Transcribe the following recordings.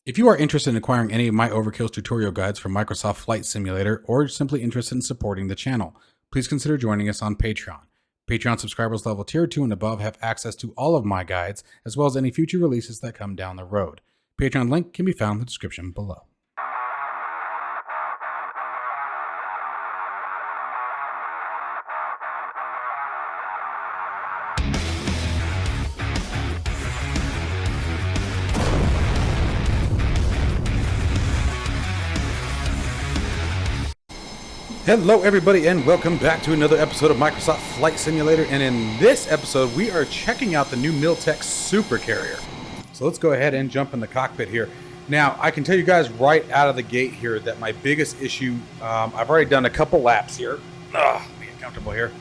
If you are interested in acquiring any of my Overkills tutorial guides from Microsoft Flight Simulator, or simply interested in supporting the channel, please consider joining us on Patreon. Patreon subscribers level tier 2 and above have access to all of my guides, as well as any future releases that come down the road. Patreon link can be found in the description below. Hello everybody and welcome back to another episode of Microsoft Flight Simulator, and in this episode we are checking out the new Miltech Super Carrier. So let's go ahead and jump in the cockpit here. Now I can tell you guys right out of the gate here that my biggest issue, I've already done a couple laps here. Let me get comfortable here.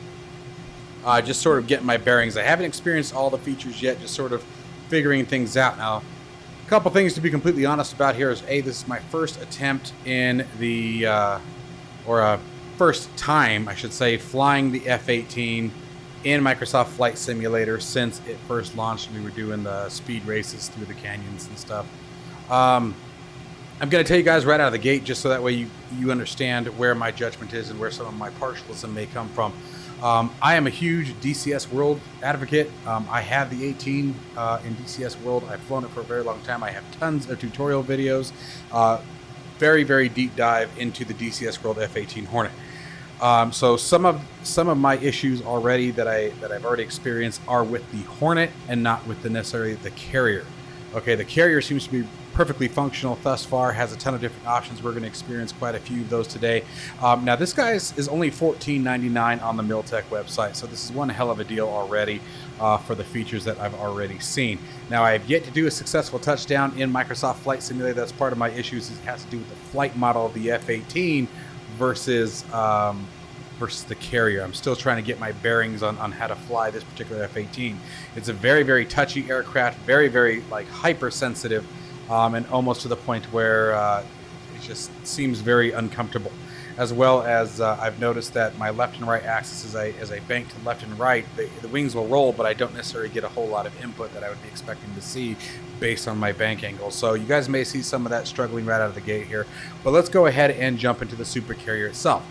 Just sort of getting my bearings. I haven't experienced all the features yet, just sort of figuring things out. Now a couple things to be completely honest about here is this is my first attempt in the first time, I should say, flying the F-18 in Microsoft Flight Simulator since it first launched. We were doing the speed races through the canyons and stuff. I'm going to tell you guys right out of the gate, just so that way you understand where my judgment is and where some of my partialism may come from. I am a huge DCS World advocate. I have the 18 in DCS World. I've flown it for a very long time. I have tons of tutorial videos. Very, very deep dive into the DCS World F-18 Hornet. So some of my issues already that I've already experienced are with the Hornet and not with necessarily the Carrier. Okay, the Carrier seems to be perfectly functional thus far, has a ton of different options. We're going to experience quite a few of those today. Now this guy is only $14.99 on the Miltech website, so this is one hell of a deal already for the features that I've already seen. Now I have yet to do a successful touchdown in Microsoft Flight Simulator. That's part of my issues. It has to do with the flight model of the F-18 versus the Carrier. I'm still trying to get my bearings on how to fly this particular F-18. It's a very, very touchy aircraft, very, very like hypersensitive, and almost to the point where it just seems very uncomfortable. As well as I've noticed that my left and right axis, as I bank to left and right, the wings will roll, but I don't necessarily get a whole lot of input that I would be expecting to see based on my bank angle. So you guys may see some of that struggling right out of the gate here. But let's go ahead and jump into the Super Carrier itself.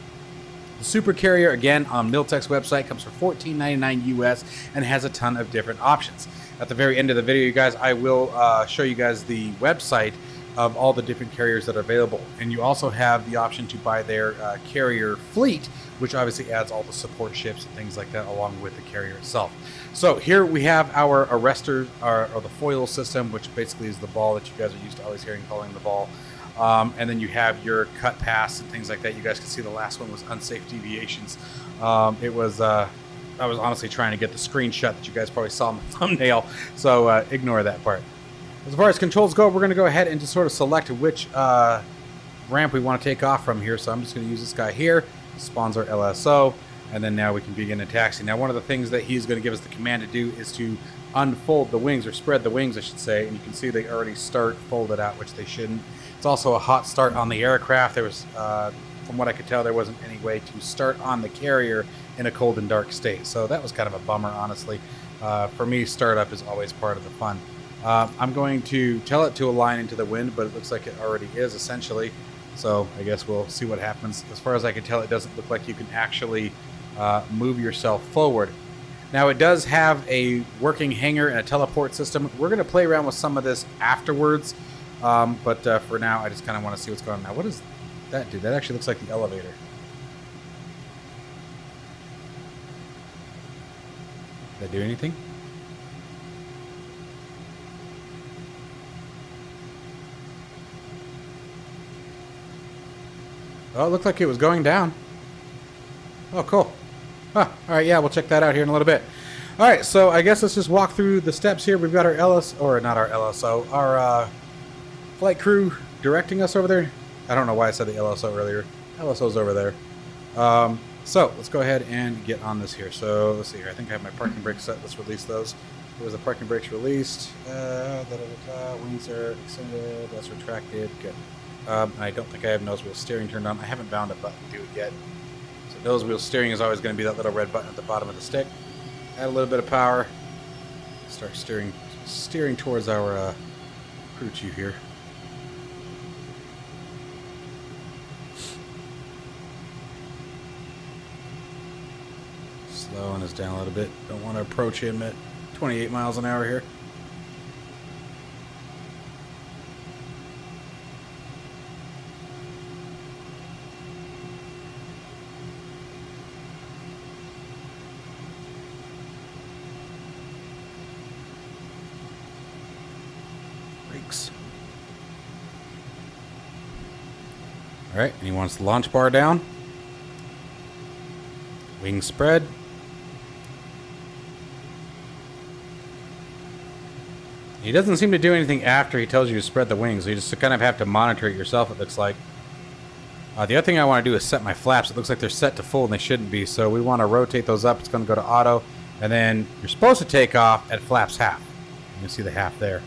The Super Carrier, again, on Miltech's website, comes for $14.99 US and has a ton of different options. At the very end of the video, you guys, I will show you guys the website of all the different carriers that are available. And you also have the option to buy their carrier fleet, which obviously adds all the support ships and things like that along with the carrier itself. So here we have our arrestor, or the foil system, which basically is the ball that you guys are used to always hearing calling the ball. And then you have your cut pass and things like that. You guys can see the last one was unsafe deviations. I was honestly trying to get the screenshot that you guys probably saw in the thumbnail, so ignore that part. As far as controls go, we're going to go ahead and just sort of select which ramp we want to take off from here. So I'm just going to use this guy here, spawns our LSO, and then now we can begin a taxi. Now one of the things that he's going to give us the command to do is to unfold the wings, or spread the wings I should say, and you can see they already start folded out, which they shouldn't. It's also a hot start on the aircraft. There was, from what I could tell, there wasn't any way to start on the Carrier in a cold and dark state, so that was kind of a bummer, honestly. For me, startup is always part of the fun. I'm going to tell it to align into the wind, but it looks like it already is, essentially. So I guess we'll see what happens. As far as I can tell, it doesn't look like you can actually move yourself forward. Now it does have a working hangar and a teleport system. We're going to play around with some of this afterwards, but for now I just kind of want to see what's going on. Now what does that do? That actually looks like the elevator. Did that do anything? Oh, it looked like it was going down. Oh, cool. Huh. All right, yeah, we'll check that out here in a little bit. All right, so I guess let's just walk through the steps here. We've got our our flight crew directing us over there. I don't know why I said the LSO earlier. LSO's over there. So let's go ahead and get on this here. So let's see here. I think I have my parking brakes set. Let's release those. Where's the parking brakes released? Wings are extended. That's retracted. Good. I don't think I have nose wheel steering turned on. I haven't bound a button to it yet. So nose wheel steering is always going to be that little red button at the bottom of the stick. Add a little bit of power. Start steering towards our crew chief here. Slowing us down a little bit. Don't want to approach him at 28 miles an hour here. Brakes. All right, and he wants the launch bar down. Wings spread. He doesn't seem to do anything after he tells you to spread the wings. So you just kind of have to monitor it yourself, it looks like. The other thing I want to do is set my flaps. It looks like they're set to full and they shouldn't be. So we want to rotate those up. It's going to go to auto. And then you're supposed to take off at flaps half. You can see the half there.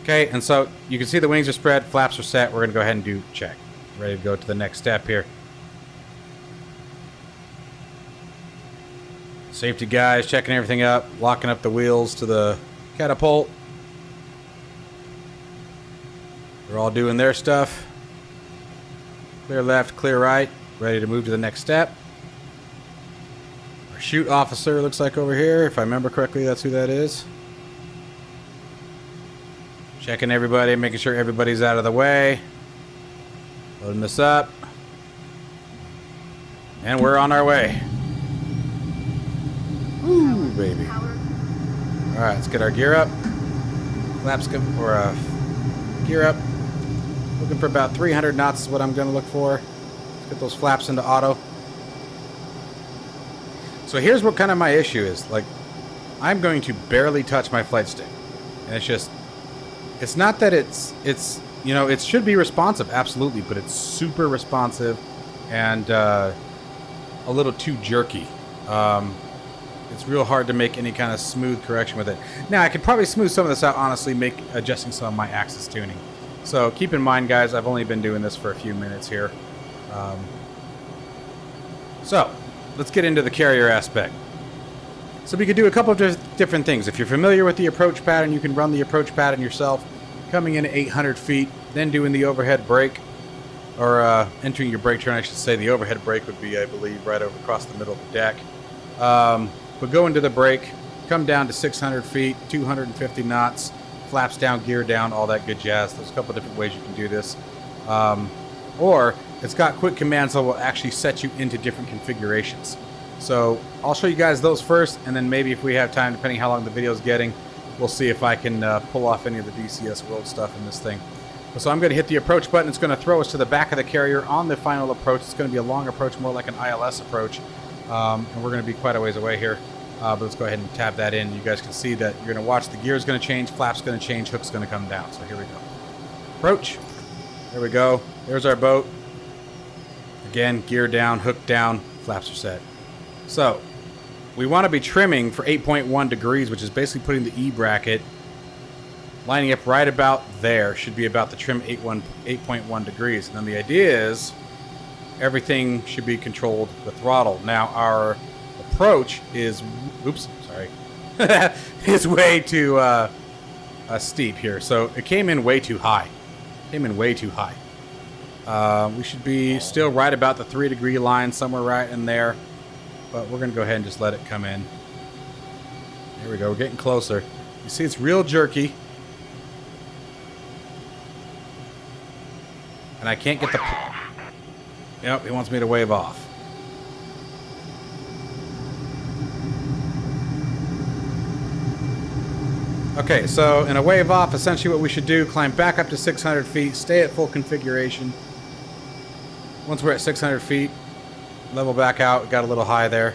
Okay, and so you can see the wings are spread, flaps are set. We're going to go ahead and do check. Ready to go to the next step here. Safety guys checking everything up, locking up the wheels to the catapult. They're all doing their stuff. Clear left, clear right. Ready to move to the next step. Our chute officer looks like over here. If I remember correctly, that's who that is. Checking everybody, making sure everybody's out of the way. Loading this up. And we're on our way. Ooh, baby. Alright, let's get our gear up. Flaps or gear up. Looking for about 300 knots is what I'm going to look for. Let's get those flaps into auto. So here's what kind of my issue is. Like, I'm going to barely touch my flight stick. And it's just, it's not that it's you know, it should be responsive, absolutely, but it's super responsive and a little too jerky. It's real hard to make any kind of smooth correction with it. Now, I could probably smooth some of this out, honestly, adjusting some of my axis tuning. So keep in mind, guys, I've only been doing this for a few minutes here. So let's get into the carrier aspect. So we could do a couple of different things. If you're familiar with the approach pattern, you can run the approach pattern yourself, coming in at 800 feet, then doing the overhead brake, or entering your brake turn, I should say. The overhead brake would be, I believe, right over across the middle of the deck. But go into the brake, come down to 600 feet, 250 knots, flaps down, gear down, all that good jazz. There's a couple different ways you can do this. Or it's got quick commands that will actually set you into different configurations. So I'll show you guys those first, and then maybe if we have time, depending how long the video is getting, we'll see if I can pull off any of the DCS World stuff in this thing. So I'm going to hit the approach button. It's going to throw us to the back of the carrier on the final approach. It's going to be a long approach, more like an ILS approach. And we're going to be quite a ways away here. But let's go ahead and tab that in. You guys can see that you're going to watch the gear is going to change, flaps going to change, hook's going to come down. So here we go. Approach. There we go. There's our boat. Again, gear down, hook down, flaps are set. So we want to be trimming for 8.1 degrees, which is basically putting the E bracket lining up right about there. Should be about the trim 8.1 degrees. And then the idea is everything should be controlled with throttle. Now our approach is, oops, sorry, is way too steep here. So it came in way too high. We should be still right about the 3 degree line, somewhere right in there. But we're going to go ahead and just let it come in. Here we go. We're getting closer. You see it's real jerky. And I can't get the... Yep, he wants me to wave off. Okay, so in a wave off, essentially what we should do, climb back up to 600 feet, stay at full configuration. Once we're at 600 feet, level back out, got a little high there.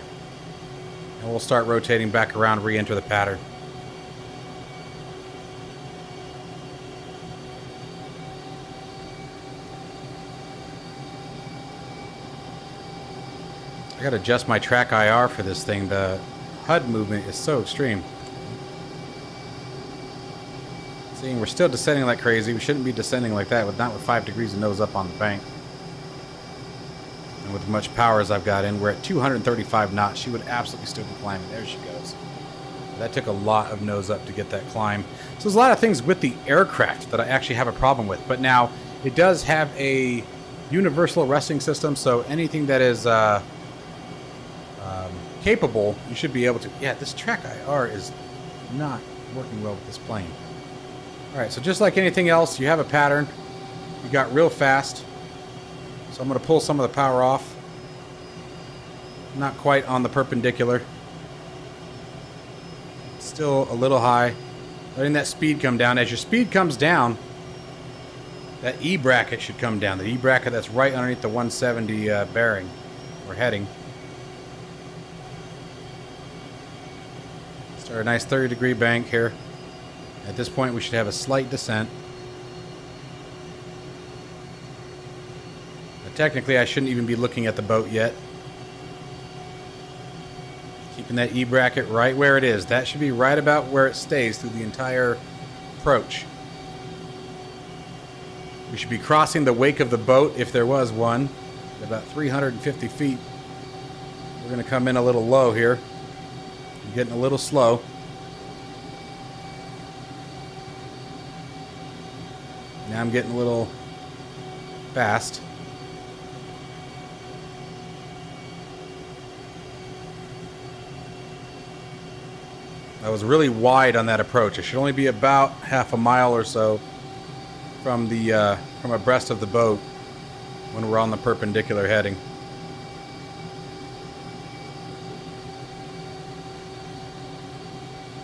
And we'll start rotating back around, re-enter the pattern. I gotta adjust my track IR for this thing. The HUD movement is so extreme. See, we're still descending like crazy. We shouldn't be descending like that, not with 5 degrees of nose up on the bank. And with as much power as I've got in, we're at 235 knots. She would absolutely still be climbing. There she goes. That took a lot of nose up to get that climb. So there's a lot of things with the aircraft that I actually have a problem with. But now, it does have a universal arresting system, so anything that is capable, you should be able to. Yeah, this track IR is not working well with this plane. All right, so just like anything else, you have a pattern. You got real fast. So I'm going to pull some of the power off. Not quite on the perpendicular. Still a little high. Letting that speed come down. As your speed comes down, that E bracket should come down. The E bracket that's right underneath the 170 bearing or heading. Start a nice 30-degree bank here. At this point, we should have a slight descent. Now, technically, I shouldn't even be looking at the boat yet. Keeping that E bracket right where it is. That should be right about where it stays through the entire approach. We should be crossing the wake of the boat, if there was one, at about 350 feet. We're going to come in a little low here. I'm getting a little slow. Now I'm getting a little fast. I was really wide on that approach. It should only be about half a mile or so from the from abreast of the boat when we're on the perpendicular heading.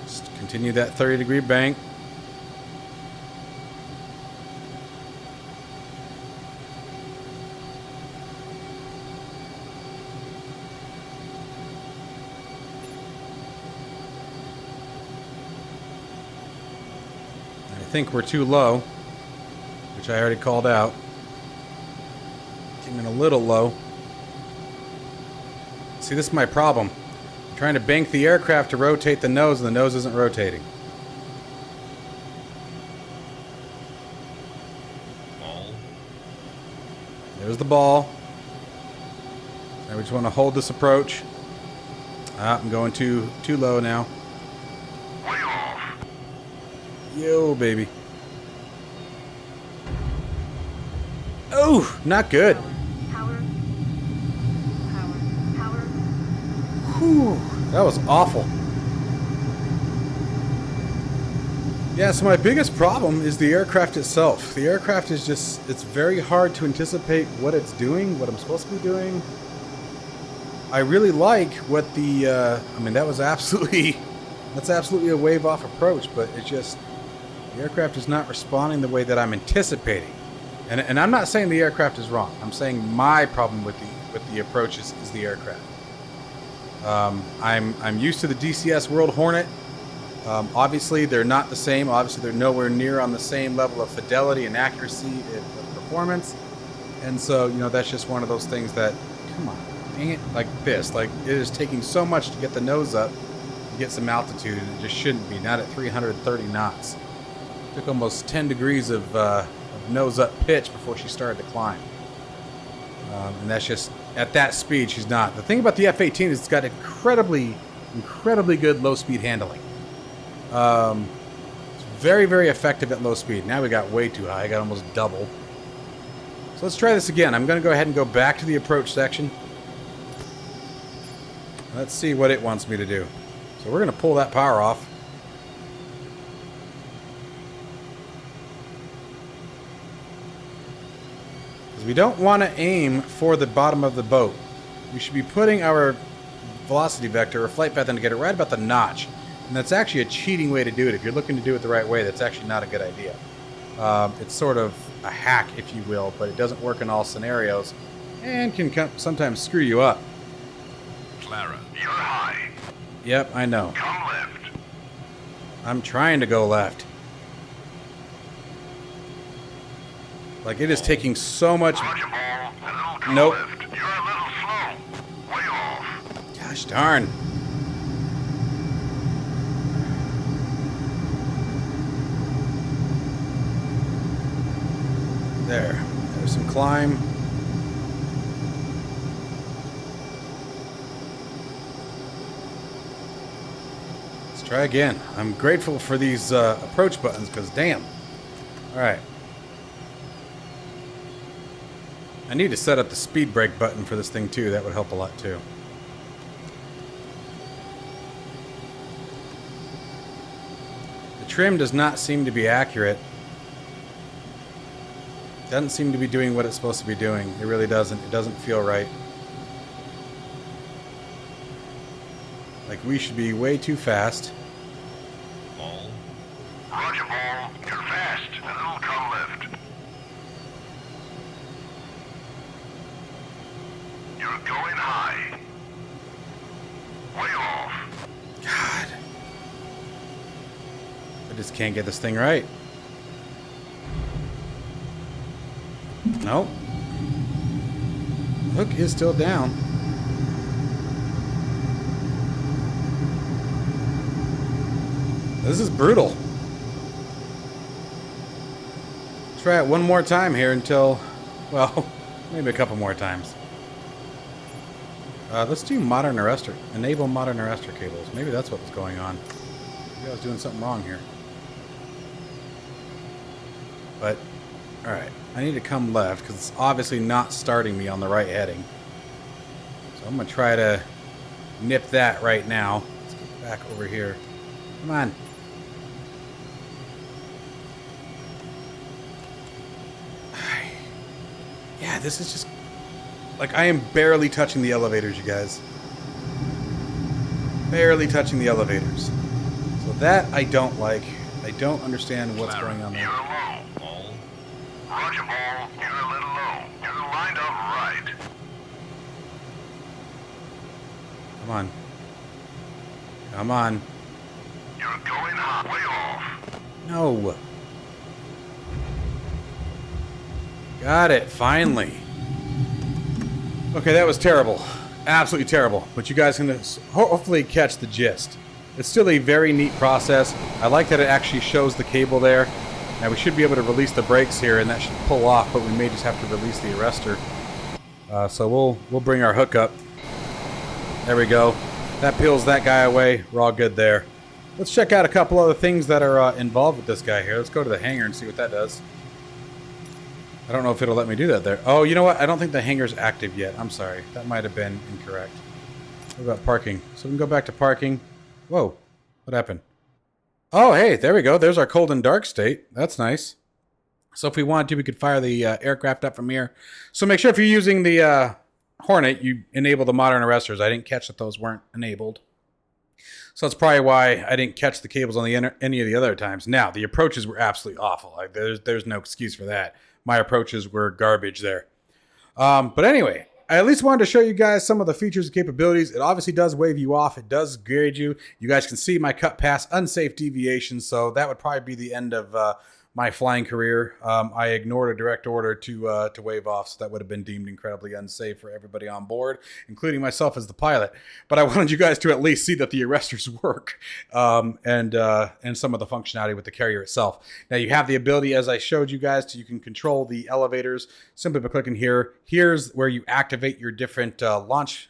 Just continue that 30-degree bank. I think we're too low, which I already called out. Came in a little low. See, this is my problem. I'm trying to bank the aircraft to rotate the nose, and the nose isn't rotating. Ball. There's the ball. Now we just want to hold this approach. I'm going too low now. Way off. Yo, baby. Oh, not good. Power. Whew, that was awful. Yeah, so my biggest problem is the aircraft itself. The aircraft is just, it's very hard to anticipate what it's doing, what I'm supposed to be doing. I really like what the, I mean, that's absolutely a wave off approach, but it's just, the aircraft is not responding the way that I'm anticipating. And I'm not saying the aircraft is wrong. I'm saying my problem with the approach is the aircraft. I'm used to the DCS World Hornet. Obviously, they're not the same. Obviously, they're nowhere near on the same level of fidelity and accuracy and performance. And so, you know, that's just one of those things that, come on, dang it, like this. Like, it is taking so much to get the nose up, to get some altitude, and it just shouldn't be. Not at 330 knots. Took almost 10 degrees of nose up pitch before she started to climb. And that's just, at that speed, she's not. The thing about the F-18 is it's got incredibly good low speed handling. It's very, very effective at low speed. Now we got way too high. I got almost double. So let's try this again. I'm going to go ahead and go back to the approach section. Let's see what it wants me to do. So we're going to pull that power off. We don't want to aim for the bottom of the boat. We should be putting our velocity vector or flight path indicator right about the notch. And that's actually a cheating way to do it. If you're looking to do it the right way, that's actually not a good idea. It's sort of a hack, if you will, but it doesn't work in all scenarios and can sometimes screw you up. Clara, you're high. Yep, I know. Come left. I'm trying to go left. Like, it is taking so much... Roger, ball. A little come Nope. left. You're a little slow. Way off. Gosh darn. There's some climb. Let's try again. I'm grateful for these approach buttons because damn. All right. I need to set up the speed brake button for this thing too. That would help a lot too. trim does not seem to be accurate. Doesn't seem to be doing what it's supposed to be doing. It really doesn't. It doesn't feel right. Like we should be way too fast. Ball. Roger, ball. You're fast. A little come left. You're going high. Way off. God. I just can't get this thing right. Nope. Hook is still down. This is brutal. Try it one more time here until, well, maybe a couple more times. Let's do modern arrestor. Enable modern arrestor cables. Maybe that's what was going on. Maybe I was doing something wrong here. But, alright. I need to come left because it's obviously not starting me on the right heading. So I'm going to try to nip that right now. Let's get back over here. Come on. Yeah, this is just... Like, I am barely touching the elevators, you guys. Barely touching the elevators. So that I don't like. I don't understand what's going on there. You're low. Ball. Roger, ball. You're a little low. You're lined up right. Come on. Come on. You're going hot. Way off. No. Got it, finally. Okay, that was terrible. Absolutely terrible. But you guys can hopefully catch the gist. It's still a very neat process. I like that it actually shows the cable there. Now we should be able to release the brakes here and that should pull off, but we may just have to release the arrestor. So we'll bring our hook up. There we go. That peels that guy away. We're all good there. Let's check out a couple other things that are involved with this guy here. Let's go to the hangar and see what that does. I don't know if it'll let me do that there. Oh, you know what? I don't think the hangar's active yet. I'm sorry. That might have been incorrect. What about parking? So we can go back to parking. Whoa. What happened? Oh, hey, there we go. There's our cold and dark state. That's nice. So if we wanted to, we could fire the aircraft up from here. So make sure if you're using the Hornet, you enable the modern arrestors. I didn't catch that those weren't enabled. So that's probably why I didn't catch the cables on any of the other times. Now, the approaches were absolutely awful. Like there's no excuse for that. My approaches were garbage there. But anyway, I at least wanted to show you guys some of the features and capabilities. It obviously does wave you off. It does grade you. You guys can see my cut pass unsafe deviation. So that would probably be the end of my flying career. I ignored a direct order to wave off. So that would have been deemed incredibly unsafe for everybody on board, including myself as the pilot. But I wanted you guys to at least see that the arresters work and some of the functionality with the carrier itself. Now you have the ability, as I showed you guys, you can control the elevators simply by clicking here. Here's where you activate your different launch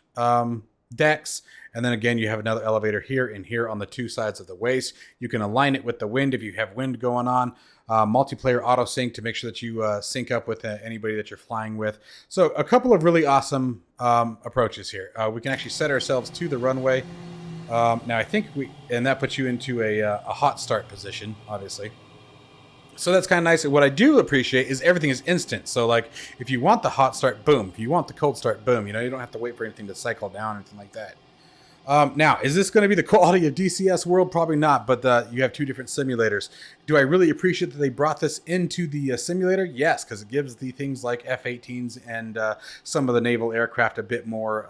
decks. And then again, you have another elevator here and here on the two sides of the waist. You can align it with the wind if you have wind going on. Multiplayer auto sync to make sure that you sync up with anybody that you're flying with. So a couple of really awesome approaches here. We can actually set ourselves to the runway. Now I think and that puts you into a hot start position, obviously. So that's kind of nice. What I do appreciate is everything is instant. So like if you want the hot start, boom. If you want the cold start, boom. You know, you don't have to wait for anything to cycle down or anything like that. Now, is this going to be the quality of DCS World? Probably not, but you have two different simulators. Do I really appreciate that they brought this into the simulator? Yes, because it gives the things like F-18s and some of the naval aircraft a bit more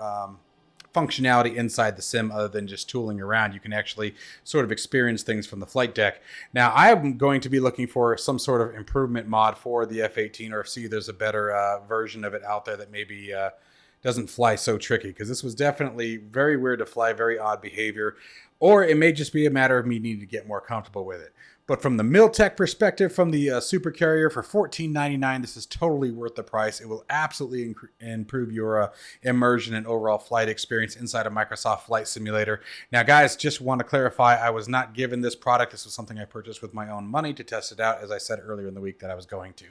functionality inside the sim other than just tooling around. You can actually sort of experience things from the flight deck. Now, I'm going to be looking for some sort of improvement mod for the F-18 or see if there's a better version of it out there that maybe... doesn't fly so tricky, because this was definitely very weird to fly, very odd behavior, or it may just be a matter of me needing to get more comfortable with it. But from the Miltech perspective, from the Super Carrier for $14.99, this is totally worth the price. It will absolutely improve your immersion and overall flight experience inside of Microsoft Flight Simulator. Now, guys, just want to clarify, I was not given this product. This was something I purchased with my own money to test it out, as I said earlier in the week that I was going to.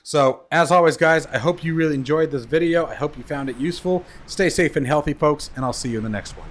So, as always, guys, I hope you really enjoyed this video. I hope you found it useful. Stay safe and healthy, folks, and I'll see you in the next one.